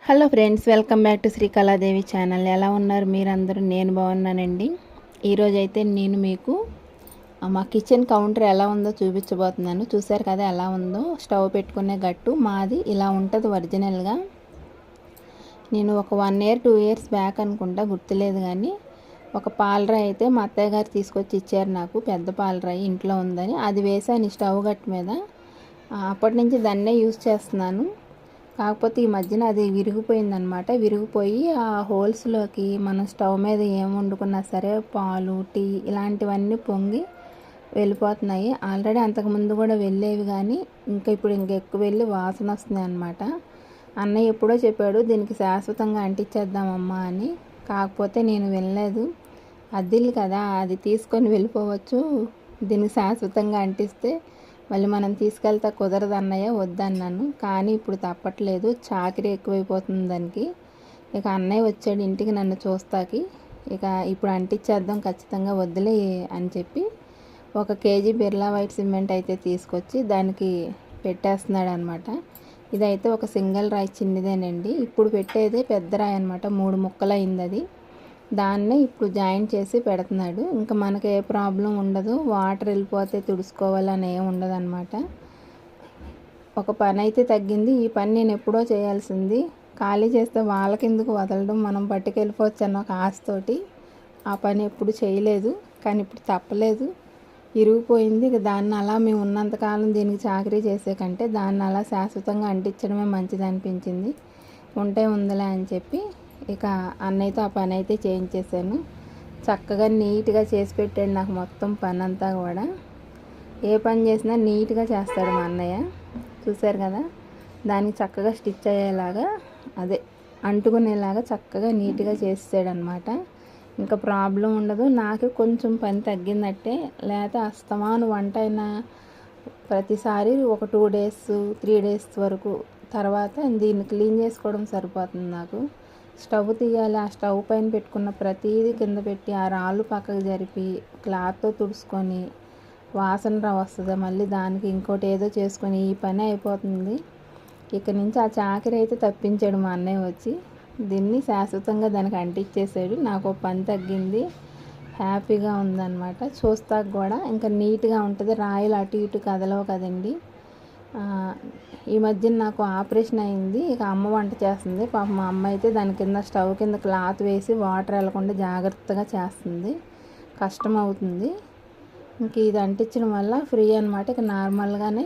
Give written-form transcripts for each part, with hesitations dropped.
Hello friends, welcome back to Shri Kaladevi channel. ఎలా ఉన్నారు మీరందరూ? నేను బాగున్నానండి. ఈరోజు అయితే నేను మీకు మా కిచెన్ కౌంటర్ ఎలా ఉందో చూపించబోతున్నాను. చూసారు కదా ఎలా ఉందో. స్టవ్ పెట్టుకునే గట్టు మాది ఇలా ఉంటుంది ఒరిజినల్గా. నేను ఒక 1 year 2 years బ్యాక్ అనుకుంటా, గుర్తులేదు కానీ ఒక పాలరాయి అయితే మా అత్తయ్య గారు తీసుకొచ్చి ఇచ్చారు నాకు. పెద్ద పాలరాయి ఇంట్లో ఉందని అది వేసాను స్టవ్ గట్టు మీద. అప్పటి నుంచి దాన్నే యూజ్ చేస్తున్నాను. కాకపోతే ఈ మధ్యన అది విరిగిపోయిందనమాట. విరిగిపోయి ఆ హోల్స్లోకి మనం స్టవ్ మీద ఏం వండుకున్నా సరే పాలు, టీ ఇలాంటివన్నీ పొంగి వెళ్ళిపోతున్నాయి. ఆల్రెడీ అంతకుముందు కూడా వెళ్ళేవి, కానీ ఇప్పుడు ఎక్కువ వెళ్ళి వాసన వస్తున్నాయి అనమాట. అన్నయ్య ఎప్పుడో చెప్పాడు దీనికి శాశ్వతంగా అంటించేద్దామమ్మా అని. కాకపోతే నేను వెళ్ళలేదు. అద్దిల్లు కదా, అది తీసుకొని వెళ్ళిపోవచ్చు. దీనికి శాశ్వతంగా అంటిస్తే మళ్ళీ మనం తీసుకెళ్తా కుదరదు అన్నయ్య, వద్దన్నాను. కానీ ఇప్పుడు తప్పట్లేదు, చాకరీ ఎక్కువైపోతుంది దానికి. ఇక అన్నయ్య వచ్చాడు ఇంటికి నన్ను చూస్తాకి. ఇక ఇప్పుడు అంటించేద్దాం ఖచ్చితంగా, వద్దులే అని చెప్పి 1 kg బిర్లా వైట్ సిమెంట్ అయితే తీసుకొచ్చి దానికి పెట్టేస్తున్నాడు అనమాట. ఇదైతే ఒక సింగిల్ రాయి, చిన్నదేనండి. ఇప్పుడు పెట్టేది పెద్ద రాయి అనమాట. 3 ముక్కలు అయింది అది. దాన్ని ఇప్పుడు జాయింట్ చేసి పెడుతున్నాడు. ఇంకా మనకి ఏ ప్రాబ్లం ఉండదు, వాటర్ వెళ్ళిపోతే తుడుచుకోవాలని ఏమి ఉండదు అనమాట. ఒక పని అయితే తగ్గింది. ఈ పని నేను ఎప్పుడో చేయాల్సింది. ఖాళీ చేస్తే వాళ్ళకెందుకు వదలడం, మనం పట్టుకెళ్ళిపోవచ్చు అన్న ఒక ఆశతోటి ఆ పని ఎప్పుడు చేయలేదు. కానీ ఇప్పుడు తప్పలేదు, ఇరిగిపోయింది. ఇక దాన్ని అలా మేము ఉన్నంతకాలం దీనికి చాకరీ చేసే కంటే దాన్ని అలా శాశ్వతంగా అంటించడమే మంచిది అనిపించింది. ఉంటే ఉందిలే అని చెప్పి ఇక అన్నయ్యతో ఆ పని అయితే చేయించేసాను. చక్కగా నీట్గా చేసి పెట్టాడు నాకు మొత్తం పని అంతా కూడా. ఏ పని చేసినా నీట్గా చేస్తాడు మా అన్నయ్య. చూసారు కదా, దానికి చక్కగా స్టిచ్ అయ్యేలాగా, అదే అంటుకునేలాగా చక్కగా నీట్గా చేసాడు అనమాట. ఇంకా ప్రాబ్లం ఉండదు. నాకు కొంచెం పని తగ్గిందట్టే. లేకపోతే అస్తమాను వంట అయినా ప్రతిసారి ఒక 2 days 3 days వరకు తర్వాత దీన్ని క్లీన్ చేసుకోవడం సరిపోతుంది నాకు. స్టవ్ తీయాలి, ఆ స్టవ్ పైన పెట్టుకున్న ప్రతీది కింద పెట్టి ఆ రాళ్ళు పక్కకు జరిపి క్లాత్తో తుడుచుకొని వాసన రా వస్తుంది. మళ్ళీ దానికి ఇంకోటి ఏదో చేసుకొని ఈ పని అయిపోతుంది. ఇక నుంచి ఆ చాకరీ అయితే తప్పించాడు మా అన్నయ్య వచ్చి. దీన్ని శాశ్వతంగా దానికి అంటించేసాడు. నాకు పని తగ్గింది, హ్యాపీగా ఉందన్నమాట. చూస్తాక కూడా ఇంకా నీట్గా ఉంటుంది. రాయలు అటు ఇటు కదలవు కదండి. ఈ మధ్యన నాకు ఆపరేషన్ అయింది. ఇక అమ్మ వంట చేస్తుంది. పాప మా అమ్మ అయితే దాని కింద స్టవ్ కింద క్లాత్ వేసి వాటర్ వెళ్ళకుండా జాగ్రత్తగా చేస్తుంది. కష్టం అవుతుంది. ఇంక ఇది అంటించడం వల్ల ఫ్రీ అనమాట. ఇక నార్మల్గానే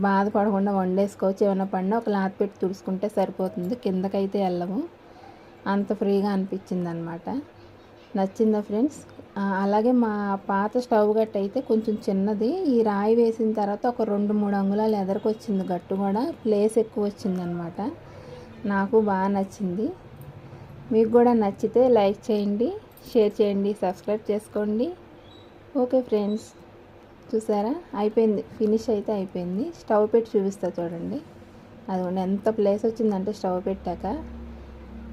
బాధపడకుండా వండేసుకోవచ్చు. ఏమైనా పడినా ఒక క్లాత్ పెట్టి తుడుచుకుంటే సరిపోతుంది. కిందకైతే వెళ్ళము. అంత ఫ్రీగా అనిపించింది అనమాట. నచ్చిందా ఫ్రెండ్స్? అలాగే మా పాత స్టవ్ గట్టు అయితే కొంచెం చిన్నది. ఈ రాయి వేసిన తర్వాత ఒక 2-3 అంగుళాలు ఎదరికి వచ్చింది గట్టు కూడా. ప్లేస్ ఎక్కువ వచ్చిందనమాట. నాకు బాగా నచ్చింది. మీకు కూడా నచ్చితే లైక్ చేయండి, షేర్ చేయండి, సబ్స్క్రైబ్ చేసుకోండి. ఓకే ఫ్రెండ్స్, చూసారా అయిపోయింది, ఫినిష్ అయితే అయిపోయింది. స్టవ్ పెట్టి చూపిస్తా చూడండి. అది ఎంత ప్లేస్ వచ్చిందంటే స్టవ్ పెట్టాక